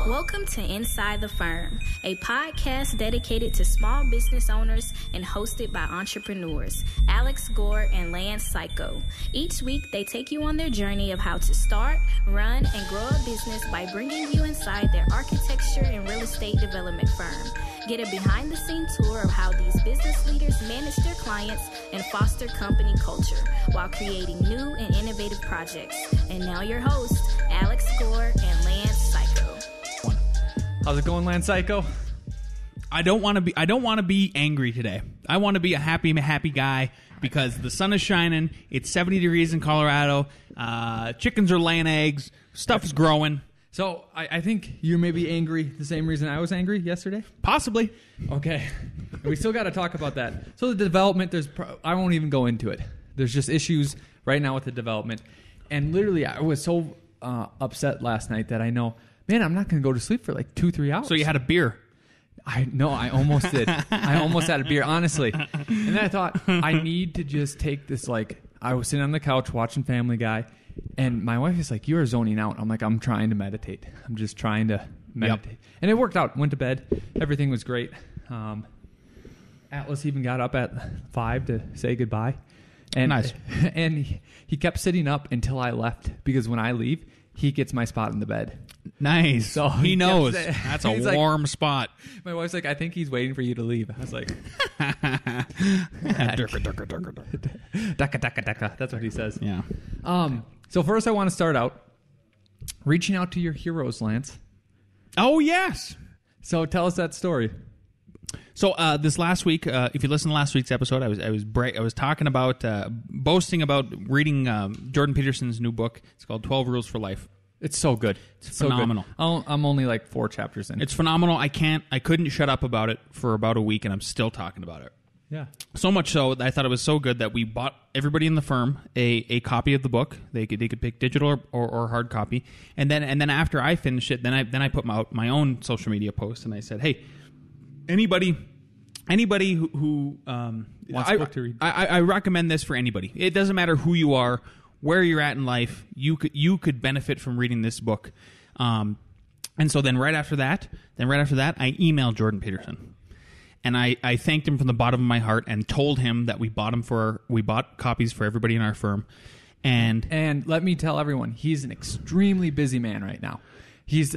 Welcome to Inside the Firm, a podcast dedicated to small business owners and hosted by entrepreneurs, Alex Gore and Lance Cayko. Each week, they take you on their journey of how to start, run, and grow a business by bringing you inside their architecture and real estate development firm. Get a behind-the-scenes tour of how these business leaders manage their clients and foster company culture while creating new and innovative projects. And now your hosts, Alex Gore and Lance Cayko. How's it going, Lance Cayko? I don't want to be angry today. I want to be a happy guy because the sun is shining. It's 70 degrees in Colorado. Chickens are laying eggs. Stuff is growing. So I think you may be angry the same reason I was angry yesterday? Possibly. Okay. We still got to talk about that. So the development, I won't even go into it. There's just issues right now with the development. And literally, I was so upset last night that I know, man, I'm not going to go to sleep for like 2-3 hours. So you had a beer. I almost did. I almost had a beer, honestly. And then I thought, I need to just take this, I was sitting on the couch watching Family Guy, and my wife is like, you are zoning out. I'm like, I'm trying to meditate. I'm just trying to meditate. Yep. And it worked out. Went to bed. Everything was great. Atlas even got up at 5 to say goodbye. And, nice. And he kept sitting up until I left, because when I leave, he gets my spot in the bed. Nice. So he knows. That's a warm spot. My wife's like, I think he's waiting for you to leave. I was like, Daka. That's what he says. Yeah. So first I want to start out reaching out to your heroes, Lance. Oh, yes. So tell us that story. So this last week, if you listen to last week's episode, I was talking about boasting about reading Jordan Peterson's new book. It's called 12 Rules for Life. It's so good. It's phenomenal. So good. I'm only like 4 chapters in. It's phenomenal. I couldn't shut up about it for about a week, and I'm still talking about it. Yeah. So much so that I thought it was so good that we bought everybody in the firm a copy of the book. They could pick digital or hard copy, and then after I finished it, then I put my own social media post, and I said, hey, anybody who wants a book to read. I recommend this for anybody. It doesn't matter who you are, where you're at in life. You could benefit from reading this book. And so then right after that, I emailed Jordan Peterson, and I thanked him from the bottom of my heart and told him that we bought copies for everybody in our firm. And let me tell everyone, he's an extremely busy man right now. He's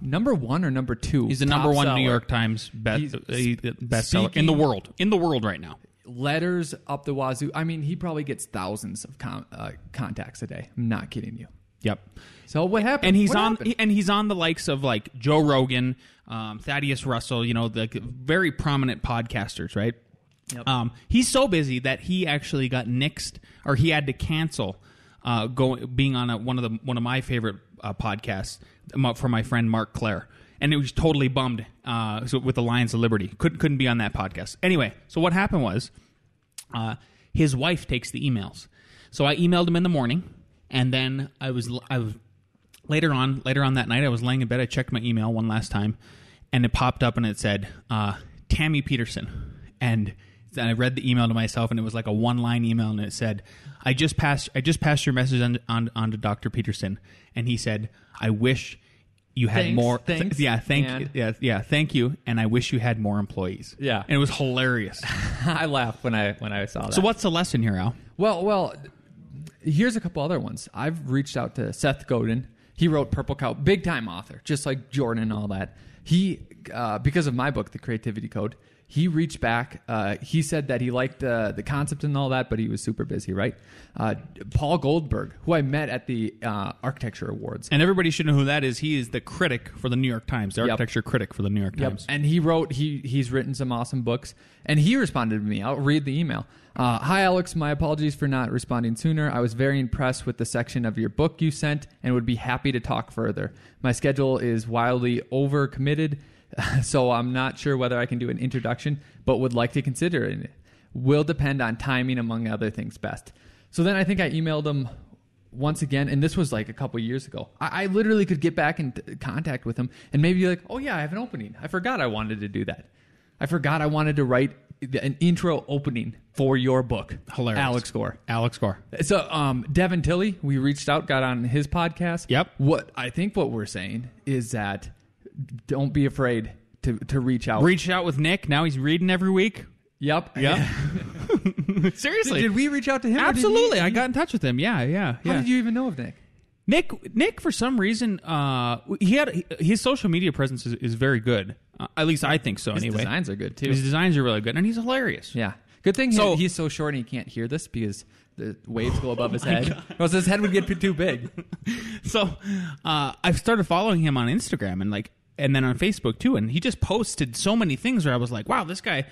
number 1 or number 2. He's the number 1 New York Times bestseller in the world. In the world right now. Letters up the wazoo. I mean, he probably gets thousands of contacts a day. I'm not kidding you. Yep. So what happened? And he's on the likes of like Joe Rogan, Thaddeus Russell. The very prominent podcasters, right? Yep. He's so busy that he actually got nixed, or he had to cancel being on one of my favorite podcasts for my friend Mark Clare, and it was totally bummed. So with the Lions of Liberty, couldn't be on that podcast. Anyway, so what happened was, his wife takes the emails. So I emailed him in the morning, and then I was later on that night. I was laying in bed. I checked my email one last time, and it popped up, and it said Tammy Peterson, and then I read the email to myself, and it was like a 1-line email, and it said, I just passed your message on to Dr. Peterson, and he said, I wish you had more. Thanks. Thank you, and I wish you had more employees. Yeah, and it was hilarious. I laughed when I saw that. So what's the lesson here, Al? Well, here's a couple other ones. I've reached out to Seth Godin. He wrote Purple Cow, big time author, just like Jordan and all that. He because of my book, The Creativity Code. He reached back. He said that he liked the concept and all that, but he was super busy, right? Paul Goldberg, who I met at the Architecture Awards. And everybody should know who that is. He is the critic for the New York Times, the architecture critic for the New York Times. And he's written some awesome books. And he responded to me. I'll read the email. Hi, Alex. My apologies for not responding sooner. I was very impressed with the section of your book you sent and would be happy to talk further. My schedule is wildly overcommitted, so I'm not sure whether I can do an introduction, but would like to consider it. Will depend on timing, among other things, best. So then I think I emailed him once again, and this was like a couple years ago. I literally could get back in contact with him and maybe be like, oh yeah, I have an opening. I forgot I wanted to do that. I forgot I wanted to write an intro opening for your book. Hilarious. Alex Gore. So Devin Tilley, we reached out, got on his podcast. Yep. What we're saying is that don't be afraid to reach out. Reach out with Nick. Now he's reading every week. Yep. Seriously. Did we reach out to him? Absolutely. I got in touch with him. Yeah. How did you even know of Nick? Nick, for some reason, his social media presence is very good. At least I think so. His anyway, designs are good too. His designs are really good, and he's hilarious. Yeah. Good thing he's so short and he can't hear this because the waves go above his head. Or else his head would get too big. So I've started following him on Instagram and then on Facebook too, and he just posted so many things where I was like, wow, this guy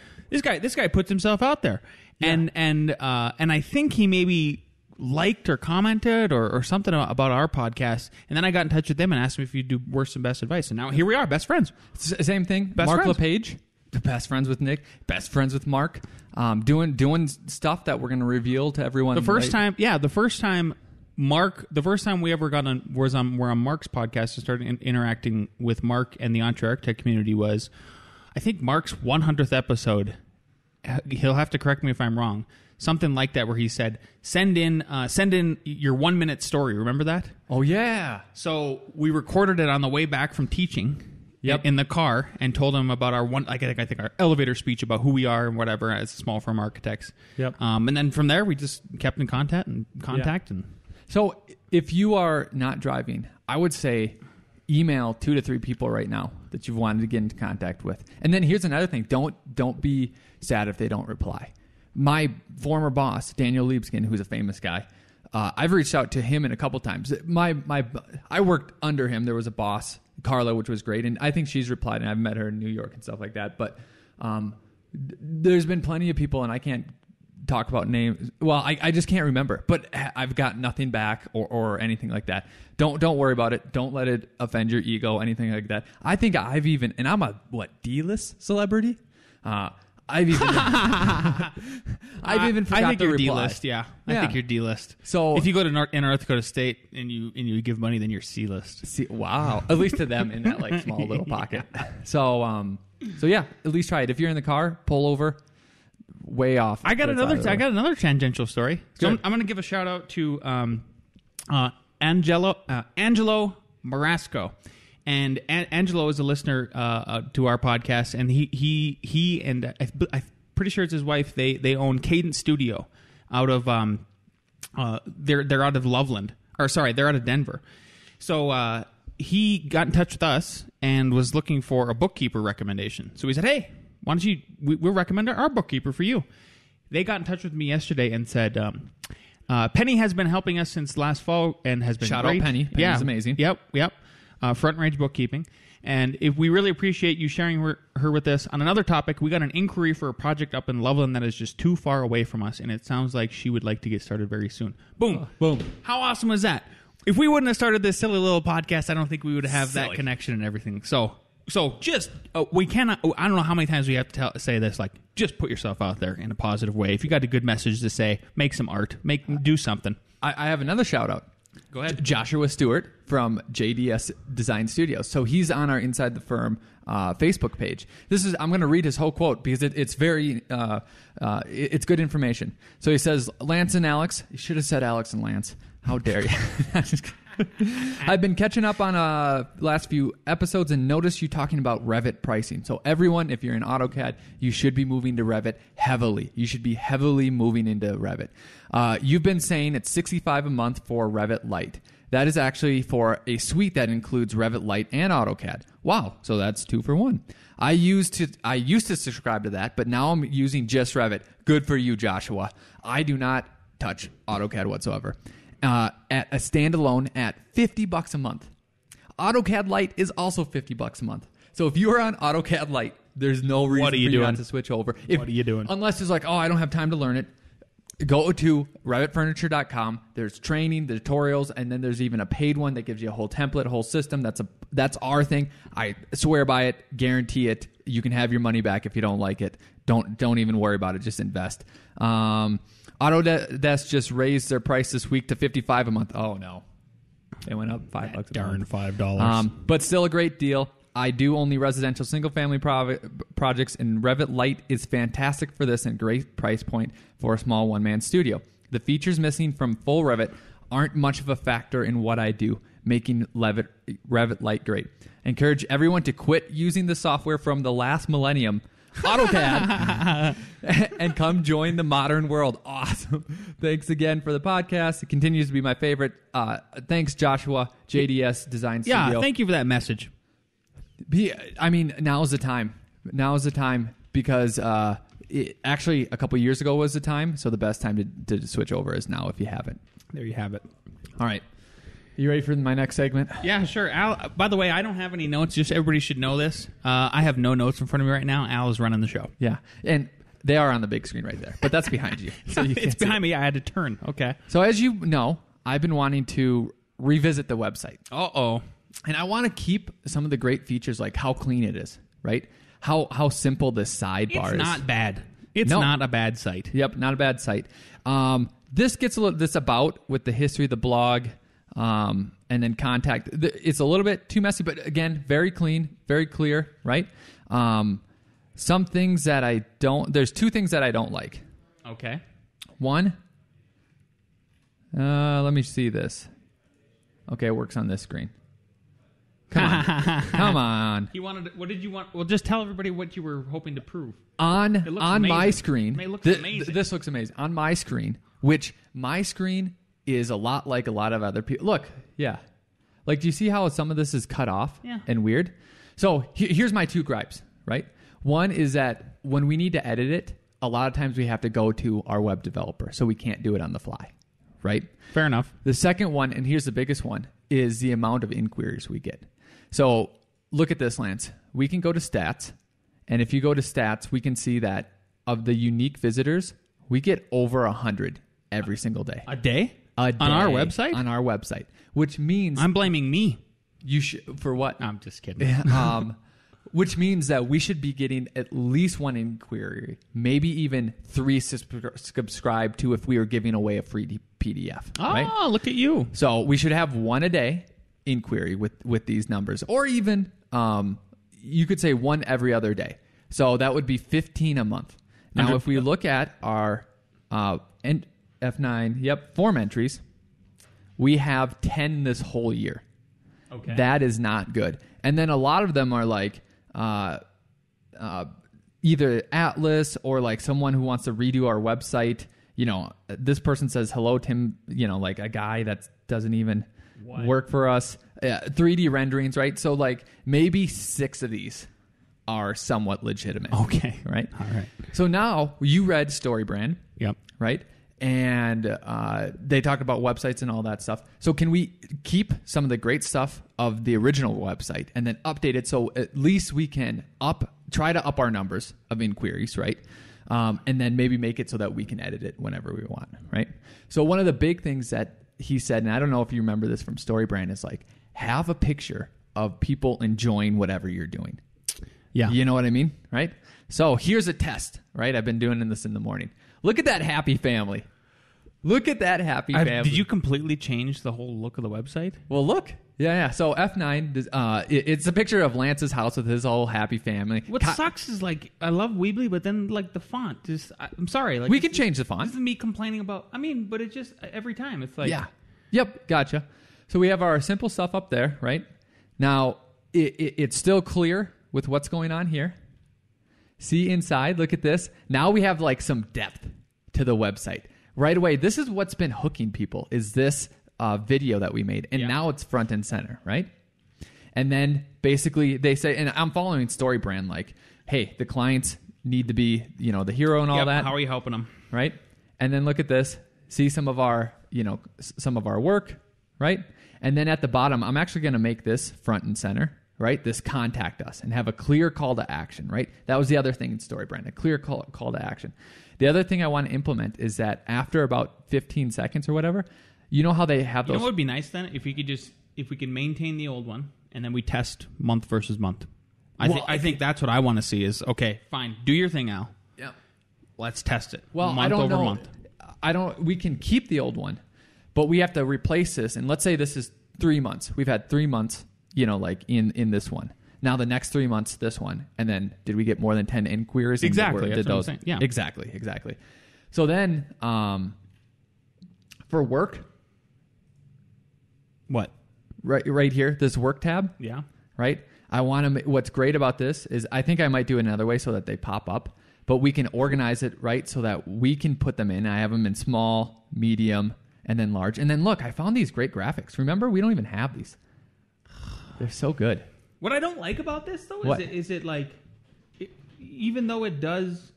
puts himself out there. Yeah. And I think he maybe liked or commented or something about our podcast, and then I got in touch with them and asked him if you'd do worst and best advice, and now here we are, best friends. Same thing. Best Mark friends. LePage, best friends with Nick, best friends with Mark, doing stuff that we're going to reveal to everyone. The first time we ever got on we're on Mark's podcast and started interacting with Mark and the Entre Architect community was, I think, Mark's 100th episode. He'll have to correct me if I'm wrong. Something like that, where he said, "Send in your 1 minute story." Remember that? Oh yeah. So we recorded it on the way back from teaching. Yep. In the car, and told him about our I think our elevator speech about who we are and whatever as small firm architects. Yep. And then from there we just kept in contact and So if you are not driving, I would say email 2 to 3 people right now that you've wanted to get into contact with. And then here's another thing: don't be sad if they don't reply. My former boss, Daniel Liebskin, who's a famous guy, I've reached out to him a couple times. I worked under him. There was a boss, Carla, which was great, and I think she's replied, and I've met her in New York and stuff like that. But there's been plenty of people, and I can't talk about names. Well, I just can't remember. But I've got nothing back or anything like that. Don't worry about it. Don't let it offend your ego, anything like that. I think I've even, and I'm a D-list celebrity. I've even forgot I think to you're reply. D-list. Yeah, I think you're D-list. So if you go to North Dakota State and you give money, then you're C-list. Wow, at least to them in that small little pocket. So yeah, at least try it. If you're in the car, pull over. Way off. I got another tangential story. So I'm going to give a shout out to Angelo Marasco. And Angelo is a listener to our podcast, and he and I'm pretty sure it's his wife. They own Cadence Studio out of they're out of Loveland, or sorry, they're out of Denver. So he got in touch with us and was looking for a bookkeeper recommendation. So we said, hey, why don't we'll recommend our bookkeeper for you. They got in touch with me yesterday and said, Penny has been helping us since last fall and has been Shout great. out Penny. Penny's amazing. Yep. Front Range Bookkeeping. And if we really appreciate you sharing her with us. On another topic, we got an inquiry for a project up in Loveland that is just too far away from us, and it sounds like she would like to get started very soon. Boom. Boom. How awesome was that? If we wouldn't have started this silly little podcast, I don't think we would have that connection and everything. So just, we cannot, I don't know how many times we have to say this, just put yourself out there in a positive way. If you got a good message to say, make some art, do something. I have another shout out. Go ahead. Joshua Stewart from JDS Design Studios. So he's on our Inside the Firm Facebook page. I'm going to read his whole quote because it's very, it's good information. So he says, Lance and Alex, you should have said Alex and Lance. How dare you? I've been catching up on last few episodes and noticed you talking about Revit pricing. So everyone, if you're in AutoCAD, you should be moving to Revit heavily. You should be heavily moving into Revit. You've been saying it's $65 a month for Revit Lite. That is actually for a suite that includes Revit Lite and AutoCAD. Wow, so that's 2 for 1. I used to subscribe to that, but now I'm using just Revit. Good for you, Joshua. I do not touch AutoCAD whatsoever. At a standalone at $50 a month. AutoCAD Lite is also $50 a month. So if you are on AutoCAD Lite, there's no reason for you not to switch over. What are you doing? Unless it's like, I don't have time to learn it. Go to RevitFurniture.com. There's training, the tutorials, and then there's even a paid one that gives you a whole template, a whole system. That's our thing. I swear by it, guarantee it. You can have your money back if you don't like it. Don't even worry about it. Just invest. Autodesk just raised their price this week to $55 a month. Oh no, they went up $5 a darn month. $5. But still a great deal. I do only residential single-family projects, and Revit Lite is fantastic for this and great price point for a small one-man studio. The features missing from full Revit aren't much of a factor in what I do, making Revit light great. Encourage everyone to quit using the software from the last millennium, AutoCAD, and come join the modern world. Awesome. Thanks again for the podcast. It continues to be my favorite. Thanks, Joshua, JDS Design Studio. Yeah, thank you for that message. I mean, now's the time. Now is the time because actually a couple years ago was the time, so the best time to switch over is now if you haven't. There you have it. All right. You ready for my next segment? Yeah, sure. Al, by the way, I don't have any notes. Just everybody should know this. I have no notes in front of me right now. Al is running the show. Yeah, and they are on the big screen right there, but that's behind you. So you it's behind me. I had to turn. Okay. So as you know, I've been wanting to revisit the website. Uh-oh. And I want to keep some of the great features like how clean it is, right? How simple the sidebar is. It's not bad. It's not a bad site. Yep, not a bad site. This gets a little about with the history of the blog, and then contact. It's a little bit too messy, but again, very clean, very clear, right? Some things that I don't. There's two things that I don't like. Okay. One. Let me see this. Okay, it works on this screen. Come on. Come on. What did you want? Well, just tell everybody what you were hoping to prove. On my screen. It looks amazing. This looks amazing. On my screen, which my screen is a lot like a lot of other people. Look, yeah. Like, do you see how some of this is cut off and weird? So here's my two gripes, right? One is that when we need to edit it, a lot of times we have to go to our web developer, so we can't do it on the fly, right? Fair enough. The second one, and here's the biggest one, is the amount of inquiries we get. So look at this, Lance. We can go to stats, and if you go to stats, we can see that of the unique visitors, we get over 100 every single day. A day? A day on our website? On our website, which means I'm blaming me. You should for what? I'm just kidding. Which means that we should be getting at least one inquiry, maybe even 3 subscribe to if we were giving away a free PDF. Oh, right? Look at you. So we should have one a day inquiry with these numbers, or even you could say one every other day. So that would be 15 a month. Now, if we look at our F9, form entries, we have 10 this whole year. Okay. That is not good. And then a lot of them are like either Atlas or like someone who wants to redo our website. You know, this person says, hello, Tim, you know, like a guy that doesn't even work for us. 3D renderings, right? So like maybe 6 of these are somewhat legitimate. Okay. Right? All right. So now you read StoryBrand. Yep. Right? And they talked about websites and all that stuff. So can we keep some of the great stuff of the original website and then update it so at least we can try to up our numbers of inquiries, right? And then maybe make it so that we can edit it whenever we want, right? So one of the big things that he said, and I don't know if you remember this from StoryBrand, is like have a picture of people enjoying whatever you're doing. Yeah. You know what I mean, right? So here's a test, right? I've been doing this in the morning. Look at that happy family. Look at that happy family. Did you completely change the whole look of the website? Well, look. Yeah. So F9, it's a picture of Lance's house with his whole happy family. What sucks is like I love Weebly, but then like the font just I'm sorry. Like we can change the font. This is me complaining about. I mean, but it just every time it's like Yep. Gotcha. So we have our simple stuff up there, right? Now it's still clear with what's going on here. See inside. Look at this. Now we have like some depth to the website. Right away, this is what's been hooking people, is this video that we made. And now it's front and center, right? And then basically they say, and I'm following StoryBrand, like, hey, the clients need to be, you know, the hero and all that. How are you helping them? Right? And then look at this. See some of our, you know, some of our work, right? And then at the bottom, I'm actually going to make this front and center, right? This contact us and have a clear call to action, right? That was the other thing in StoryBrand, a clear call to action. The other thing I want to implement is that after about 15 seconds or whatever, you know how they have those... You know what would be nice then? If we could maintain the old one and then we test month versus month. I think that's what I want to see is, okay, fine, do your thing, Al. Yeah. Let's test it. Well, month I don't over know. month. We can keep the old one, but we have to replace this. And let's say this is 3 months. We've had 3 months, you know, like in this one. Now the next 3 months, this one, and then did we get more than 10 inquiries? Exactly. Did that's those? what I'm saying. Yeah. Exactly. So then, for work, What? Right here, this work tab. Yeah. Right. I want to. What's great about this is I think I might do it another way so that they pop up, but we can organize it right so that we can put them in. I have them in small, medium, and then large. And then look, I found these great graphics. Remember, we don't even have these. They're so good. What I don't like about this though is it like, even though it does.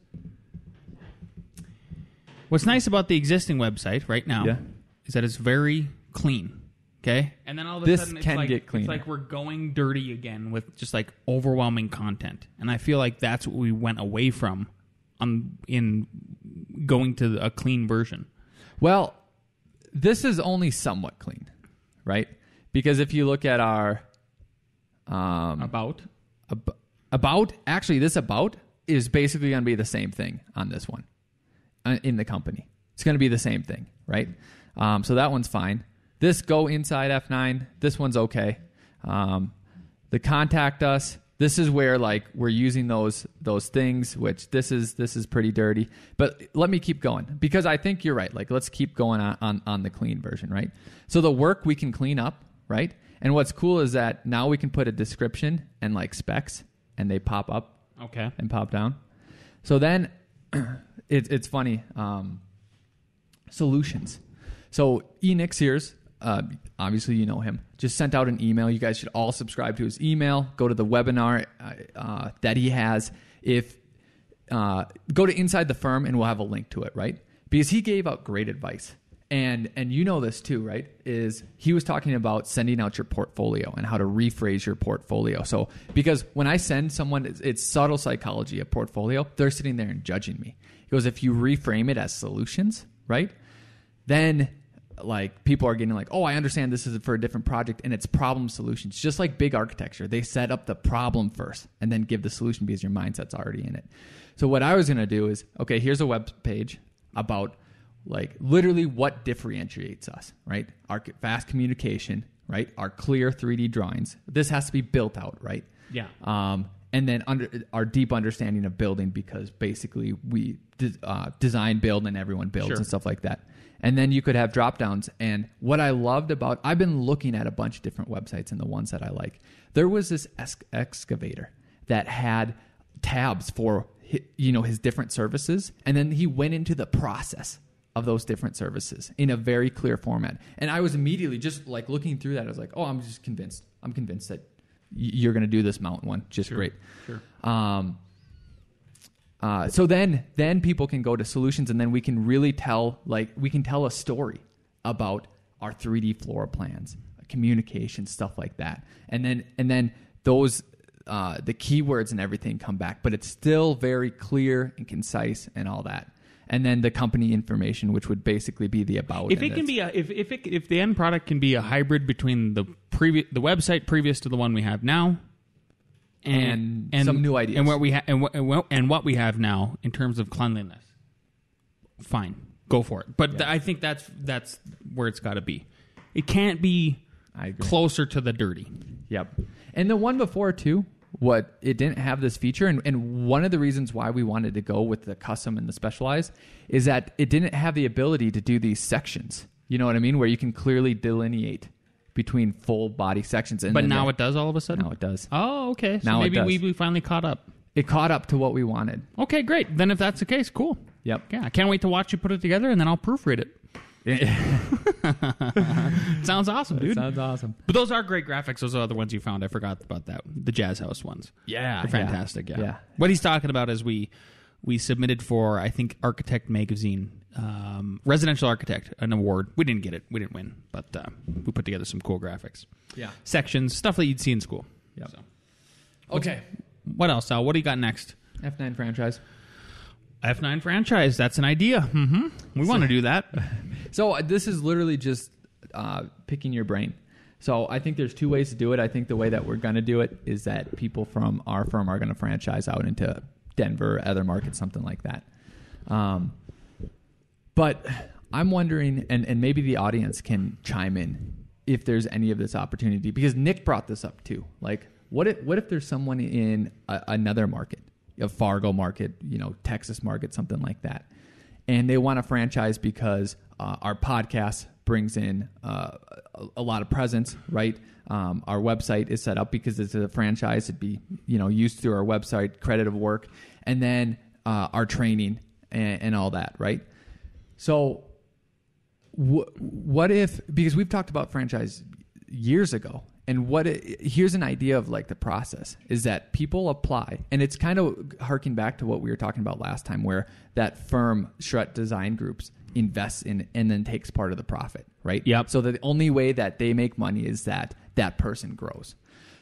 What's nice about the existing website right now is that it's very clean. Okay, and then all of a sudden get cleaner. It's like we're going dirty again with just like overwhelming content, and I feel like that's what we went away from in going to a clean version. Well, this is only somewhat clean, right? Because if you look at our actually this about is basically going to be the same thing on this one in the company. It's going to be the same thing, right? So that one's fine. This go inside F9. This one's okay. The contact us. This is where like we're using those things, which this is pretty dirty. But let me keep going because I think you're right. Like let's keep going on the clean version, right? So the work we can clean up, right? And what's cool is that now we can put a description and like specs, and they pop up, and pop down. So then it's funny. Solutions. So Nixiers. Obviously, you know him. Just sent out an email. You guys should all subscribe to his email. Go to the webinar that he has. Go to Inside the Firm, and we'll have a link to it, right? Because he gave out great advice, and you know this too, right? Is he was talking about sending out your portfolio and how to rephrase your portfolio. So because when I send someone, it's subtle psychology, a portfolio. They're sitting there and judging me. He goes, if you reframe it as solutions, right? Then like people are getting like, oh, I understand this is for a different project and it's problem solutions. Just like big architecture, they set up the problem first and then give the solution because your mindset's already in it. So what I was going to do is, okay, here's a web page about like literally what differentiates us, right? Our fast communication, right? Our clear 3D drawings. This has to be built out, right? Yeah. And then our deep understanding of building because basically we design, build, and everyone builds and stuff like that. And then you could have drop downs. And what I loved about, I've been looking at a bunch of different websites and the ones that I like. There was this excavator that had tabs for, his different services. And then he went into the process of those different services in a very clear format. And I was immediately just like looking through that. I was like, oh, I'm just convinced. I'm convinced that you're going to do this mountain one. Just great. Sure. So then people can go to solutions, and then we can really tell a story about our 3D floor plans, communication, stuff like that. And then those the keywords and everything come back, but it's still very clear and concise and all that. And then the company information, which would basically be the about. If it can be if the end product can be a hybrid between the website previous to the one we have now. And some new ideas, and what we have now in terms of cleanliness, fine, go for it. But I think that's where it's got to be. It can't be closer to the dirty. Yep. And the one before too, it didn't have this feature, and one of the reasons why we wanted to go with the custom and the specialized is that it didn't have the ability to do these sections. You know what I mean? Where you can clearly delineate between full body sections. But now it does all of a sudden? Now it does. Oh, okay. So now maybe we finally caught up. It caught up to what we wanted. Okay, great. Then if that's the case, cool. Yep. Yeah, I can't wait to watch you put it together, and then I'll proofread it. Sounds awesome, dude. Sounds awesome. But those are great graphics. Those are the other ones you found. I forgot about that. The Jazz House ones. Yeah. They're fantastic, yeah. What he's talking about is we submitted for, I think, Architect Magazine, Residential Architect, an award. We didn't get it. We didn't win. But we put together some cool graphics. Yeah. Sections, stuff that you'd see in school. Yep. So. Okay. What else, Al? What do you got next? F9 franchise. F9 franchise. That's an idea. Mm-hmm. We want to do that. So this is literally just picking your brain. So I think there's two ways to do it. I think the way that we're going to do it is that people from our firm are going to franchise out into Denver, other markets, something like that. But I'm wondering, and maybe the audience can chime in if there's any of this opportunity, because Nick brought this up too. Like, what if there's someone in another market, a Fargo market, Texas market, something like that, and they want to franchise because our podcast brings in a lot of presence, right? Our website is set up because it's a franchise. It'd be, used through our website, credit of work, and then our training and all that, right? So what if, because we've talked about franchise years ago, and here's an idea of like the process is that people apply, and it's kind of harking back to what we were talking about last time, where that firm, Shret Design Groups, invests in and then takes part of the profit, right? Yep. So the only way that they make money is that person grows.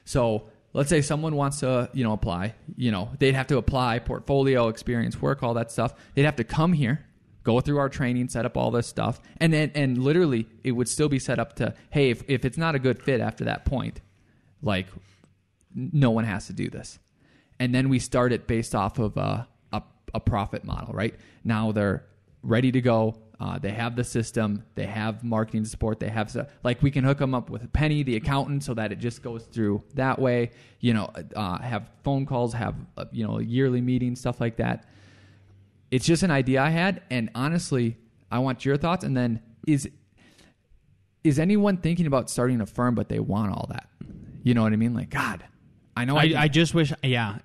So let's say someone wants to, apply, they'd have to apply portfolio, experience, work, all that stuff. They'd have to come here, go through our training, set up all this stuff. And literally it would still be set up to, hey, if it's not a good fit after that point, like no one has to do this. And then we start it based off of a profit model, right? Now they're ready to go. They have the system. They have marketing support. They have, we can hook them up with Penny, the accountant, so that it just goes through that way. Have phone calls, have, yearly meetings, stuff like that. It's just an idea I had, and honestly, I want your thoughts. And then, is anyone thinking about starting a firm, but they want all that? You know what I mean? Like, God, I know. I just wish. Yeah,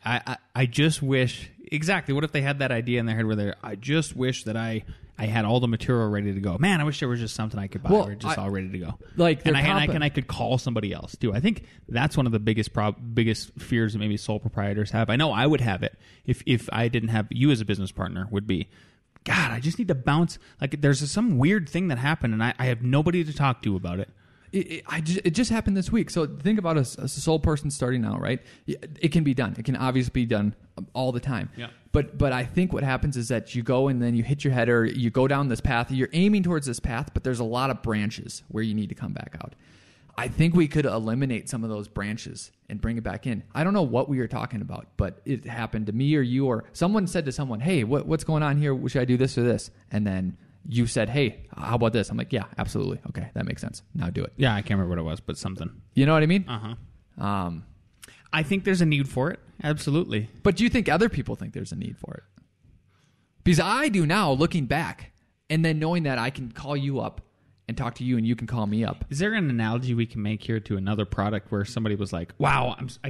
I just wish. Exactly. What if they had that idea in their head where I just wish that I had all the material ready to go. Man, I wish there was just something I could buy where it's just all ready to go. Like, and I could call somebody else too. I think that's one of the biggest fears that maybe sole proprietors have. I know I would have it if I didn't have you as a business partner. Would be, God, I just need to bounce. Like, there's some weird thing that happened, and I have nobody to talk to about it. It just happened this week. So think about a sole person starting out, right? It can be done. It can obviously be done all the time. Yeah. But I think what happens is that you go and then you hit your head, or you go down this path. You're aiming towards this path, but there's a lot of branches where you need to come back out. I think we could eliminate some of those branches and bring it back in. I don't know what we were talking about, but it happened to me or you, or someone said to someone, hey, what's going on here? Should I do this or this? And then you said, hey, how about this? I'm like, yeah, absolutely. Okay, that makes sense. Now do it. Yeah, I can't remember what it was, but something. You know what I mean? Uh-huh. I think there's a need for it. Absolutely. But do you think other people think there's a need for it? Because I do now, looking back, and then knowing that I can call you up and talk to you, and you can call me up. Is there an analogy we can make here to another product where somebody was like, wow, I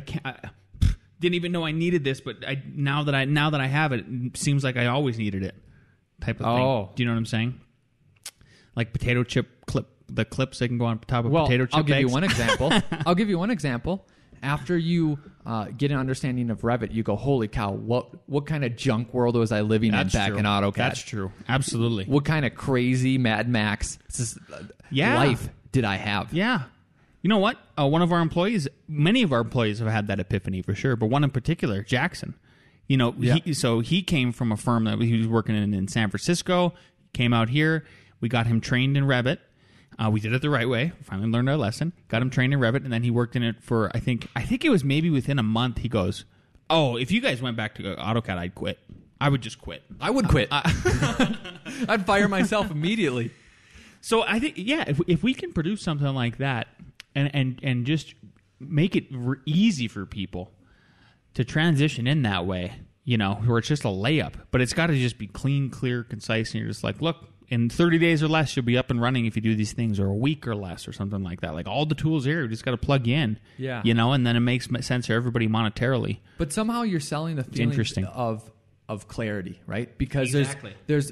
didn't even know I needed this, but now that I have it, it seems like I always needed it. Type of thing. Do you know what I'm saying? Like potato chip the clips that can go on top of potato chip I'll give bags. you one example. I'll give you one example. After you get an understanding of Revit, you go, holy cow, what kind of junk world was I living in back in AutoCAD? That's true. Absolutely. What kind of crazy Mad Max life did I have? Yeah. You know what? Many of our employees have had that epiphany for sure, but one in particular, Jackson. He came from a firm that he was working in San Francisco, came out here. We got him trained in Revit. We did it the right way. Finally learned our lesson. Got him trained in Revit, and then he worked in it for, I think it was maybe within a month. He goes, oh, if you guys went back to AutoCAD, I'd quit. I would just quit. I would quit. I'd fire myself immediately. So I think, yeah, if we can produce something like that and just make it easy for people to transition in that way, where it's just a layup, but it's got to just be clean, clear, concise, and you're just like, look, in 30 days or less, you'll be up and running if you do these things, or a week or less, or something like that. Like, all the tools here, you just got to plug in, and then it makes sense for everybody monetarily. But somehow you're selling the feeling of clarity, right? Because there's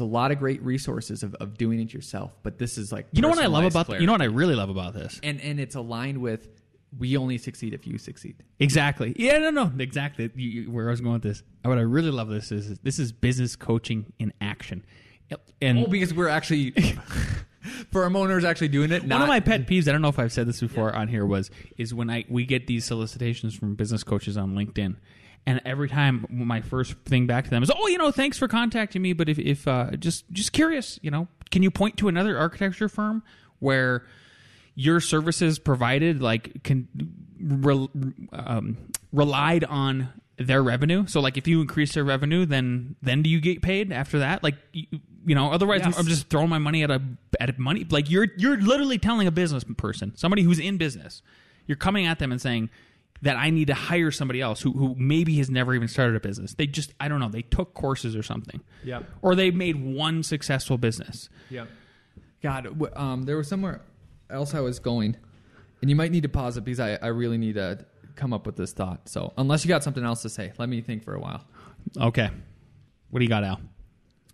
a lot of great resources of doing it yourself, but this is like, you know what I love about you know what I really love about this, and it's aligned with, we only succeed if you succeed. Exactly. Yeah, no, exactly. Where I was going with this. What I really love this is business coaching in action. And because we're actually firm owners actually doing it. One of my pet peeves, I don't know if I've said this before on here, is when we get these solicitations from business coaches on LinkedIn, and every time my first thing back to them is, thanks for contacting me, but if just curious, can you point to another architecture firm where your services provided relied on their revenue? So like, if you increase their revenue, then do you get paid after that? Like, otherwise, yes. I'm just throwing my money at money. Like, you're literally telling a business person, somebody who's in business, you're coming at them and saying that I need to hire somebody else who maybe has never even started a business. They just, I don't know, they took courses or something. Yep. Or they made one successful business. Yep. There was somewhere else I was going, and you might need to pause it because I really need to come up with this thought. So unless you got something else to say, let me think for a while. Okay. What do you got, Al?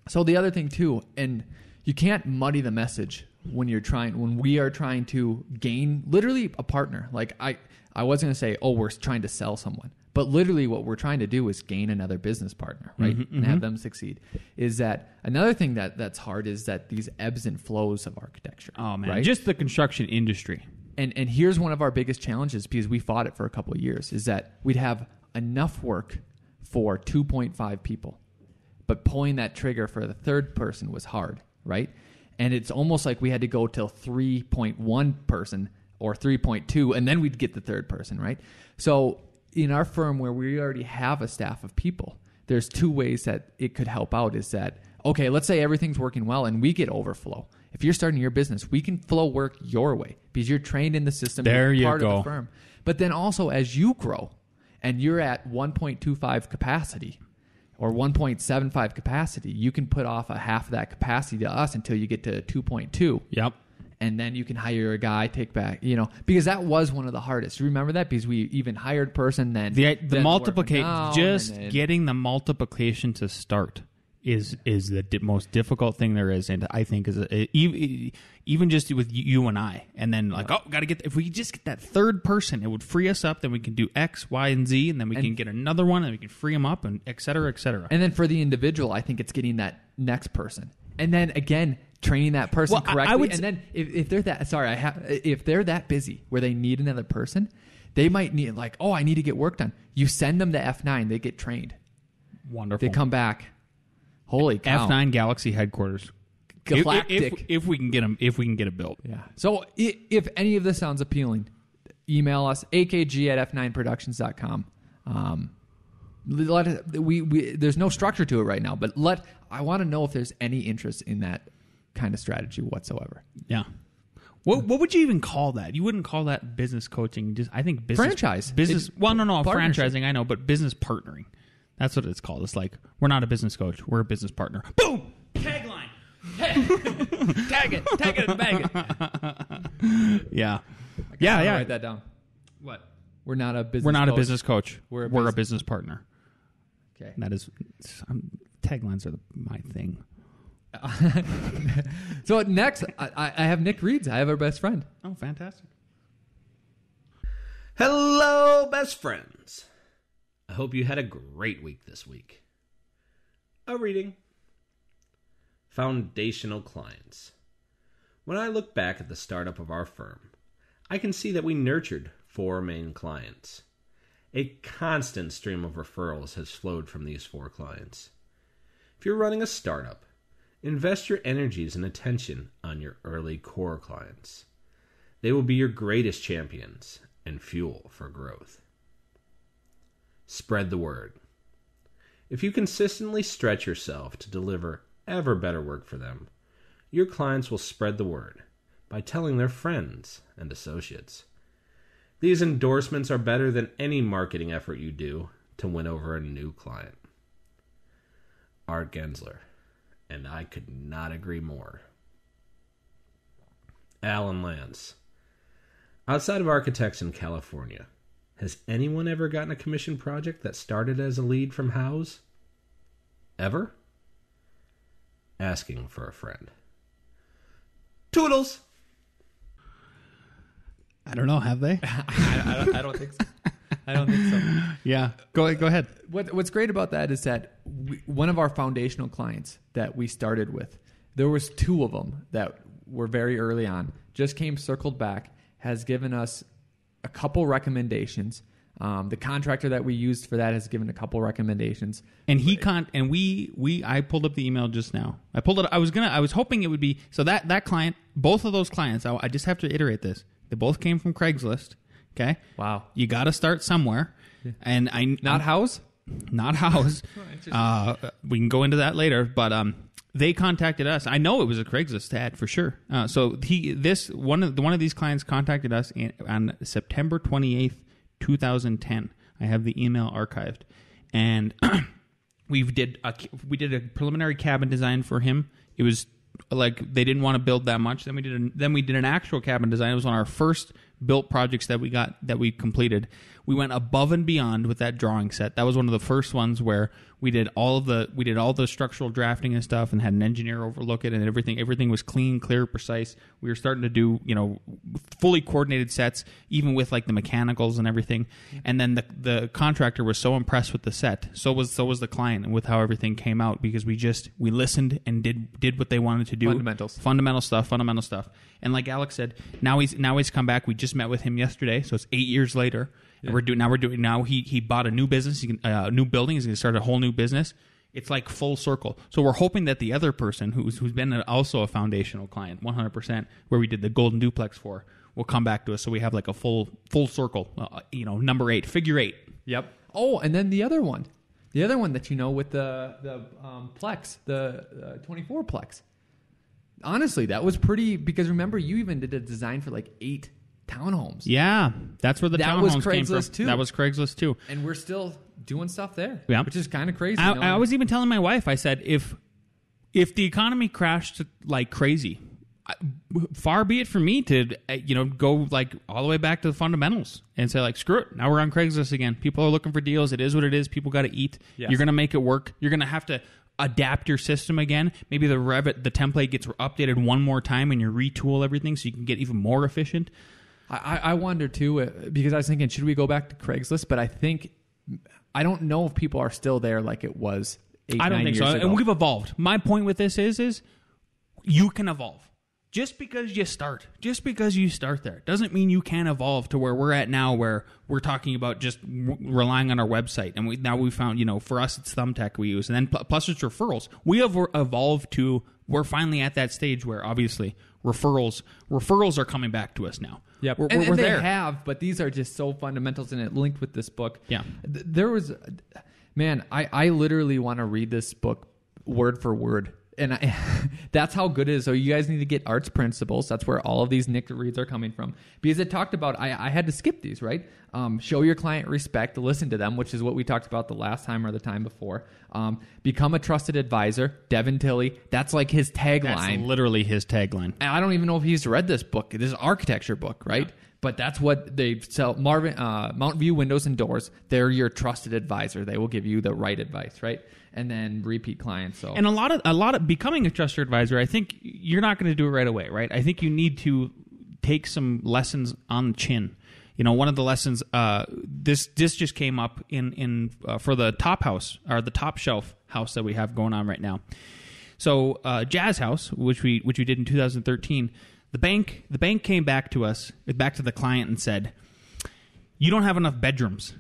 So the other thing too, and you can't muddy the message when we are trying to gain literally a partner. Like I wasn't going to say, oh, we're trying to sell someone. But literally what we're trying to do is gain another business partner, right? And have them succeed. Is that another thing that's hard is that these ebbs and flows of architecture. Oh, man. Right? Just the construction industry. And here's one of our biggest challenges because we fought it for a couple of years is that we'd have enough work for 2.5 people. But pulling that trigger for the third person was hard, right? And it's almost like we had to go till 3.1 person or 3.2, and then we'd get the third person, right? So in our firm where we already have a staff of people, there's two ways that it could help out is that, okay, let's say everything's working well and we get overflow. If you're starting your business, we can flow work your way because you're trained in the system. There you're you part go. of the firm. But then also as you grow and you're at 1.25 capacity or 1.75 capacity, you can put off a half of that capacity to us until you get to 2.2. Yep. And then you can hire a guy, take back, because that was one of the hardest. Remember that? Because we even hired person then. The multiplication, just getting the multiplication to start is the most difficult thing there is. And I think is even just with you and I. And then if we just get that third person, it would free us up. Then we can do X, Y, and Z. And then we can get another one and we can free them up and et cetera, et cetera. And then for the individual, I think it's getting that next person. And then again, training that person correctly. And then if they're if they're that busy where they need another person, they might need I need to get work done. You send them to F9, they get trained. Wonderful. They come back. Holy cow. F9 Galaxy headquarters. Galactic. If we can get them, if we can get it built. Yeah. So if any of this sounds appealing, email us akg@f9productions.com. There's no structure to it right now, but I want to know if there's any interest in that kind of strategy whatsoever. Yeah. What would you even call that? You wouldn't call that business coaching. Just I think business franchise. Business. Franchising. I know, but business partnering. That's what it's called. It's like we're not a business coach. We're a business partner. Boom. Tagline. Tag it, and bag it. Yeah. Yeah. Write that down. What? We're not a business. We're not coach. a business coach. We're a business partner. Okay. And that is taglines are my thing. So next, I have Nick Reeds. I have our best friend. Oh, fantastic. Hello, best friends. I hope you had a great week this week. A reading. Foundational clients. When I look back at the startup of our firm, I can see that we nurtured 4 main clients. A constant stream of referrals has flowed from these 4 clients. If you're running a startup, invest your energies and attention on your early core clients. They will be your greatest champions and fuel for growth. Spread the word. If you consistently stretch yourself to deliver ever better work for them, your clients will spread the word by telling their friends and associates. These endorsements are better than any marketing effort you do to win over a new client. Art Gensler, and I could not agree more. Alan Lance. Outside of architects in California, has anyone ever gotten a commission project that started as a lead from Houzz? Ever? Asking for a friend. Toodles! I don't know. Have they? I don't think so. I don't think so. Yeah. Go ahead. What's great about that is that one of our foundational clients that we started with, there was 2 of them that were very early on, just came circled back, has given us a couple recommendations. The contractor that we used for that has given a couple recommendations. And I pulled up the email just now. I pulled it. I was hoping it would be so that client, both of those clients. I just have to iterate this. They both came from Craigslist. Okay. Wow. You got to start somewhere. Yeah. And not Houzz. We can go into that later, but they contacted us. I know it was a Craigslist ad for sure. So one of these clients contacted us on September 28th, 2010. I have the email archived, and we did a preliminary cabin design for him. It was like they didn't want to build that much. Then we did an actual cabin design. It was one of our first built projects that we completed. We went above and beyond with that drawing set. That was one of the first ones where we did all the structural drafting and stuff, and had an engineer overlook it, and everything was clean, clear, precise. We were starting to do fully coordinated sets, even with like the mechanicals and everything. And then the contractor was so impressed with the set, so was the client, and with how everything came out, because we listened and did what they wanted to do. Fundamental stuff. And like Alex said, now he's come back. We just met with him yesterday, so it's 8 years later. Yeah. And he bought a new business, a new building. He's going to start a whole new business. It's like full circle. So we're hoping that the other person who's been also a foundational client, 100%, where we did the golden duplex for, will come back to us. So we have like a full circle, number 8, figure 8. Yep. Oh, and then the other one that with the plex, the 24 plex. Honestly, that was pretty, because remember, you even did a design for like 8 townhomes. Yeah, that's where the townhomes came from. Too. That was Craigslist too. And we're still doing stuff there, yeah, which is kind of crazy. I was even telling my wife, I said, if the economy crashed like crazy, far be it for me to go like all the way back to the fundamentals and say like, screw it, now we're on Craigslist again. People are looking for deals. It is what it is. People got to eat. Yes. You're going to make it work. You're going to have to adapt your system again. Maybe the template gets updated one more time, and you retool everything so you can get even more efficient. I wonder too, because I was thinking, should we go back to Craigslist? But I don't know if people are still there like it was 8-9 years ago. I don't think so. And we've evolved. My point with this is you can evolve. Just because you start there doesn't mean you can't evolve to where we're at now, where we're talking about just relying on our website. And we found, for us, it's Thumbtack we use. And then plus it's referrals. We have evolved to, we're finally at that stage where obviously referrals are coming back to us now. Yeah, we're and there. They have, but these are just so fundamentals, and it linked with this book. Yeah. There was, I literally want to read this book word for word. And that's how good it is. So you guys need to get Art's Principles. That's where all of these Nick reads are coming from. Because it talked about, I had to skip these, right? Show your client respect, listen to them, which is what we talked about the last time or the time before. Become a trusted advisor. Devin Tilley, that's like his tagline. That's literally his tagline. And I don't even know if he's read this book. This is an architecture book, right? Yeah. But that's what they sell. Mountain View Windows and Doors, they're your trusted advisor. They will give you the right advice, right? And then repeat clients. So, and a lot of becoming a trusted advisor, I think you're not going to do it right away, right? I think you need to take some lessons on the chin. One of the lessons this just came up in for the top house, or the top shelf house that we have going on right now. So Jazz House, which we did in 2013, the bank came back to the client and said, "You don't have enough bedrooms."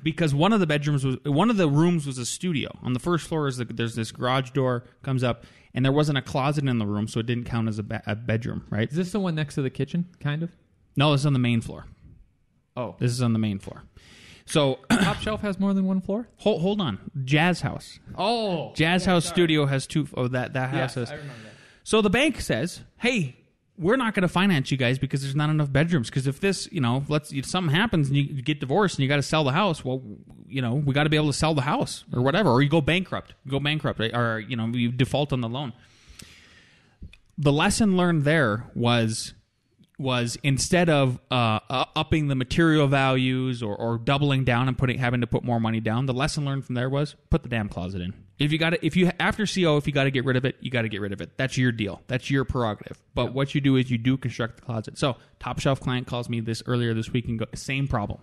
Because one of the rooms was a studio. On the first floor there's this garage door comes up, and there wasn't a closet in the room, so it didn't count as a bedroom, right? Is this the one next to the kitchen, kind of? No, this is on the main floor. Oh, this is on the main floor. So top shelf has more than one floor. Hold on, Jazz House. Oh, Jazz House studio has 2. Oh, that house has. I remember that. So the bank says, "Hey, we're not going to finance you guys because there's not enough bedrooms. Because if this, if something happens and you get divorced and you got to sell the house, well, we got to be able to sell the house or whatever, or you go bankrupt, or you default on the loan." The lesson learned there was instead of upping the material values or doubling down and having to put more money down, the lesson learned from there was put the damn closet in. After CO, if you got to get rid of it, you got to get rid of it. That's your deal. That's your prerogative. But what you do is you do construct the closet. So top shelf client calls me earlier this week and go, same problem.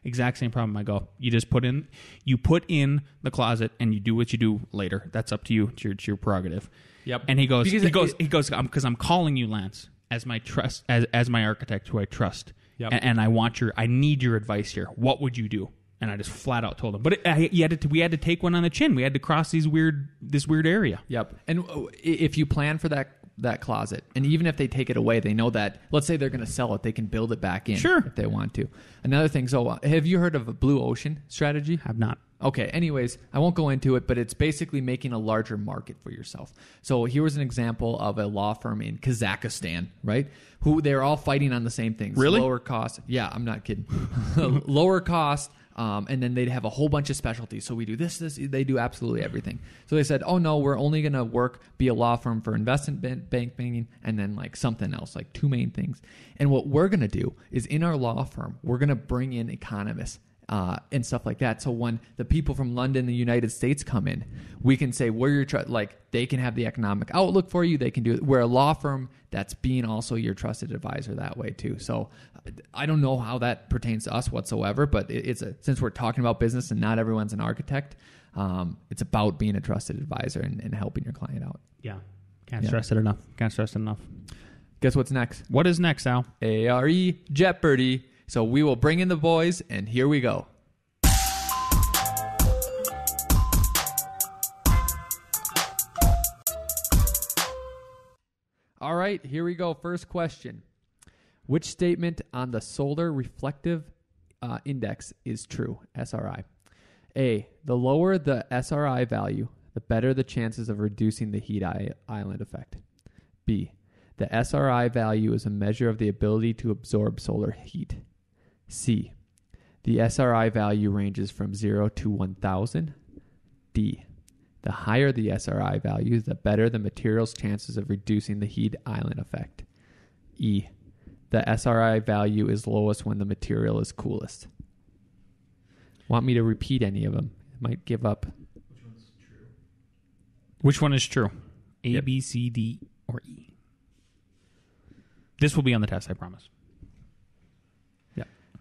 Exact same problem. I go, you just put in the closet and you do what you do later. That's up to you. It's your prerogative. Yep. And he goes, because I'm calling you, Lance, as my trust, as my architect who I trust. Yep. And I need your advice here. What would you do? And I just flat out told him. But we had to take one on the chin. We had to cross this weird area. Yep. And if you plan for that closet, and even if they take it away, they know that, let's say they're going to sell it, they can build it back in if they want to. Another thing, so have you heard of a blue ocean strategy? Have not. Okay, anyways, I won't go into it, but it's basically making a larger market for yourself. So here was an example of a law firm in Kazakhstan, right? Who they're all fighting on the same things. Really? Lower cost. Yeah, I'm not kidding. Lower cost, And then they'd have a whole bunch of specialties. So we do this, they do absolutely everything. So they said, oh no, we're only going to be a law firm for investment banking and then like something else, like 2 main things. And what we're going to do is in our law firm, we're going to bring in economists and stuff like that. So when the people from London, the United States come in, we can say, we're your like they can have the economic outlook for you. They can do it. We're a law firm that's being also your trusted advisor that way too. So I don't know how that pertains to us whatsoever, but since we're talking about business and not everyone's an architect, it's about being a trusted advisor and helping your client out. Yeah. Can't stress it enough. Can't stress it enough. Guess what's next? What is next, Al? ARE Jeopardy. So we will bring in the boys, and here we go. All right, here we go. First question. Which statement on the Solar Reflective Index is true, SRI? A, the lower the SRI value, the better the chances of reducing the heat island effect. B, the SRI value is a measure of the ability to absorb solar heat. C, the SRI value ranges from 0 to 1,000. D, the higher the SRI value, the better the material's chances of reducing the heat island effect. E, the SRI value is lowest when the material is coolest. Want me to repeat any of them? It might give up. Which one's true? Which one is true? A, Yep. B, C, D, or E? This will be on the test, I promise.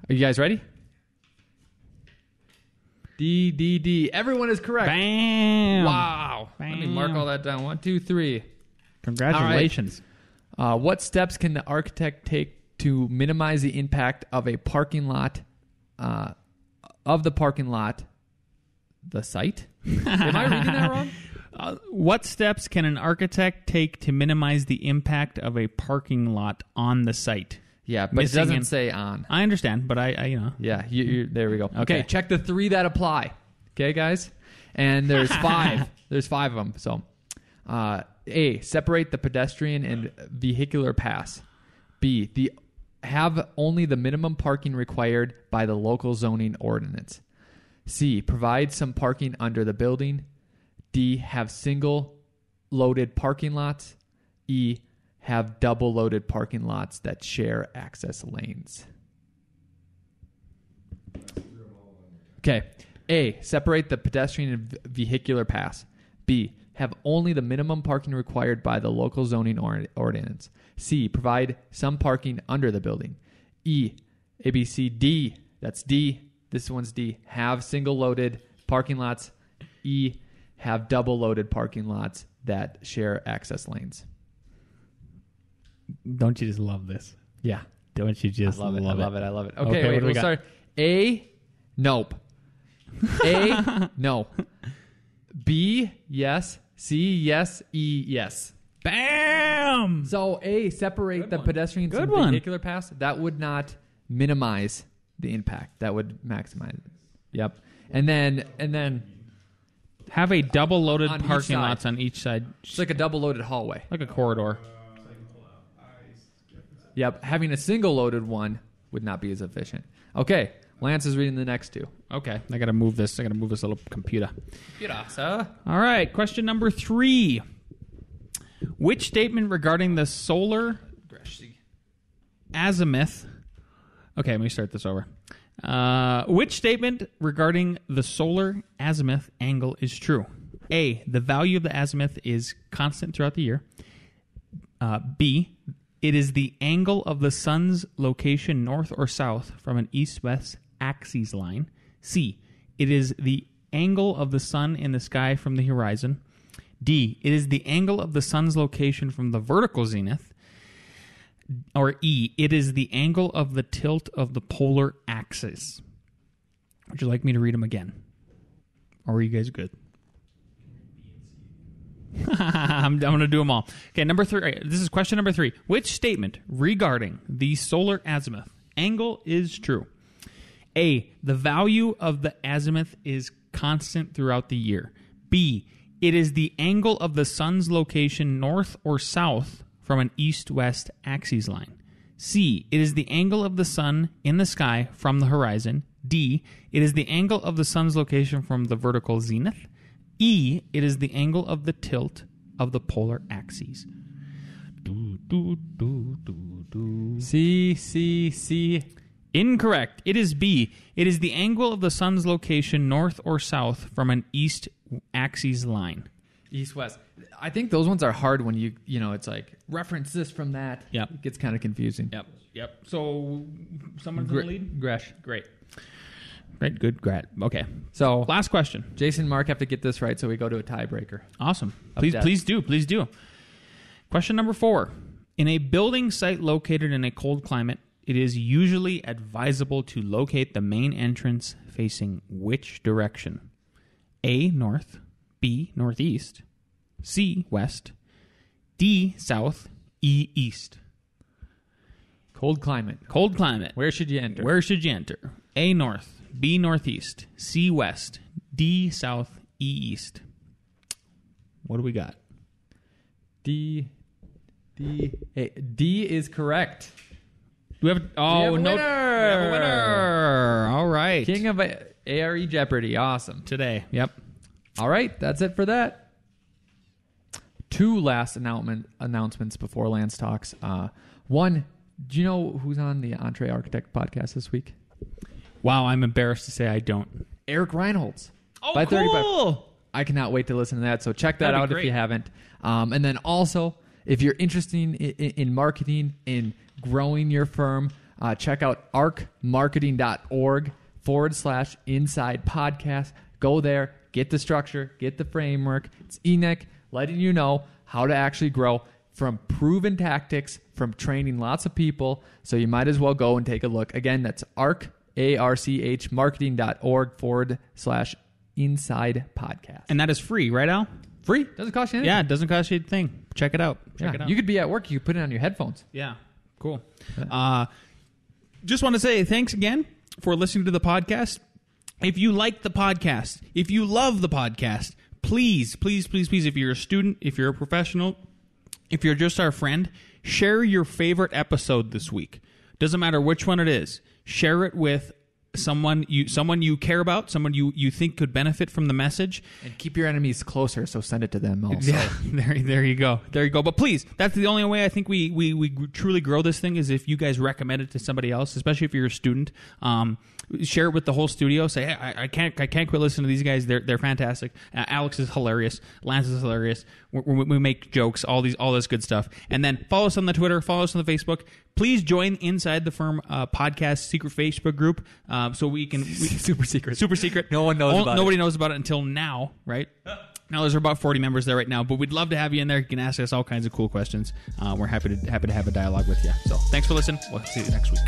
Are you guys ready? D. Everyone is correct. Bam! Wow. Bam. Let me mark all that down. 1, 2, 3. Congratulations. What steps can the architect take to minimize the impact of a parking lot, the site? Am I reading that wrong? What steps can an architect take to minimize the impact of a parking lot on the site? Yeah, but Missing it doesn't in- say on. I understand, but I you know. Yeah, there we go. Okay. Okay, check the 3 that apply. Okay, guys? And there's 5. There's 5 of them. So, A, separate the pedestrian and vehicular pass. B, have only the minimum parking required by the local zoning ordinance. C, provide some parking under the building. D, have single loaded parking lots. E, have double loaded parking lots that share access lanes. Okay. A, separate the pedestrian and vehicular pass. B, have only the minimum parking required by the local zoning ordinance. C, provide some parking under the building. E, A, B, C, D, that's D. This one's D. Have single loaded parking lots. E, have double loaded parking lots that share access lanes. Don't you just love this? Yeah. Don't you just I love it. Okay, Okay, what wait, do we we'll got? start. A, nope. A, no. B, yes. C, yes. E, yes. Bam! So A, separate the pedestrians Good and one. vehicular pass. That would not minimize the impact. That would maximize it. Yep. And then Have a double loaded On each parking side. lots on each side, it's like a double loaded hallway. like a corridor. Yep. Having a single loaded one would not be as efficient. Okay. Lance is reading the next 2. Okay, I gotta move this. Little computer. Sir. All right, question number 3. Which statement regarding the solar azimuth? Okay, let me start this over. Which statement regarding the solar azimuth angle is true? A, the value of the azimuth is constant throughout the year. B, it is the angle of the sun's location north or south from an east-west axis line. C, it is the angle of the sun in the sky from the horizon. D, it is the angle of the sun's location from the vertical zenith. Or E, it is the angle of the tilt of the polar axis. Would you like me to read them again? Or are you guys good? I'm going to do them all. Okay, number 3. This is question number 3. Which statement regarding the solar azimuth angle is true? A, the value of the azimuth is constant throughout the year. B, it is the angle of the sun's location north or south from an east-west axis line. C, it is the angle of the sun in the sky from the horizon. D, it is the angle of the sun's location from the vertical zenith. E, it is the angle of the tilt of the polar axes. C. Incorrect. It is B. It is the angle of the sun's location north or south from an east axis line. East-west. I think those ones are hard when you know, it's like reference this from that. Yep. It gets kind of confusing. Yep. So, someone's in the lead? Gresh. Great. Good. Okay. So, Last question. Jason and Mark have to get this right, so we go to a tiebreaker. Awesome. Please do. Question number 4. In a building site located in a cold climate, it is usually advisable to locate the main entrance facing which direction? A, north. B, northeast. C, west. D, south. E, east. Cold climate. Where should you enter? A, north. B, northeast. C, west. D, south. E, east. What do we got? D is correct. Do we have? Oh, we have a no! winner! We have a winner. All right. King of ARE Jeopardy. Awesome. Today. Yep. All right, that's it for that. 2 last announcements before Lance talks. One, do you know who's on the Entree Architect podcast this week? Wow, I'm embarrassed to say I don't. Eric Reinholds. Oh, by cool! 35. I cannot wait to listen to that, so check that out if you haven't. And then also, if you're interested in marketing, in growing your firm, check out arcmarketing.org/inside podcast. Go there, get the structure, get the framework. It's Enoch letting you know how to actually grow from proven tactics, from training lots of people. So you might as well go and take a look. Again, that's arcmarketing.org/inside podcast. And that is free, right, Al? Free. Doesn't cost you anything. Yeah, it doesn't cost you a thing. Check it out. Check it out. You could be at work. You could put it on your headphones. Yeah. Cool. Just want to say thanks again for listening to the podcast. If you like the podcast, if you love the podcast, please, if you're a student, if you're a professional, if you're just our friend, share your favorite episode this week. Doesn't matter which one it is. Share it with someone you care about, someone you think could benefit from the message. And keep your enemies closer, so send it to them also. Yeah, there you go. But please, that's the only way I think we truly grow this thing is if you guys recommend it to somebody else, especially if you're a student. Share it with the whole studio. Say, hey, I can't quit listening to these guys. They're fantastic. Alex is hilarious. Lance is hilarious. We make jokes. All this good stuff. And then follow us on the Twitter. Follow us on the Facebook. Please join Inside the Firm podcast secret Facebook group so we can super secret. No one knows about it. Nobody knows about it until now, right? Now there's about 40 members there right now, but we'd love to have you in there. You can ask us all kinds of cool questions. We're happy to have a dialogue with you. So thanks for listening. We'll see you next week.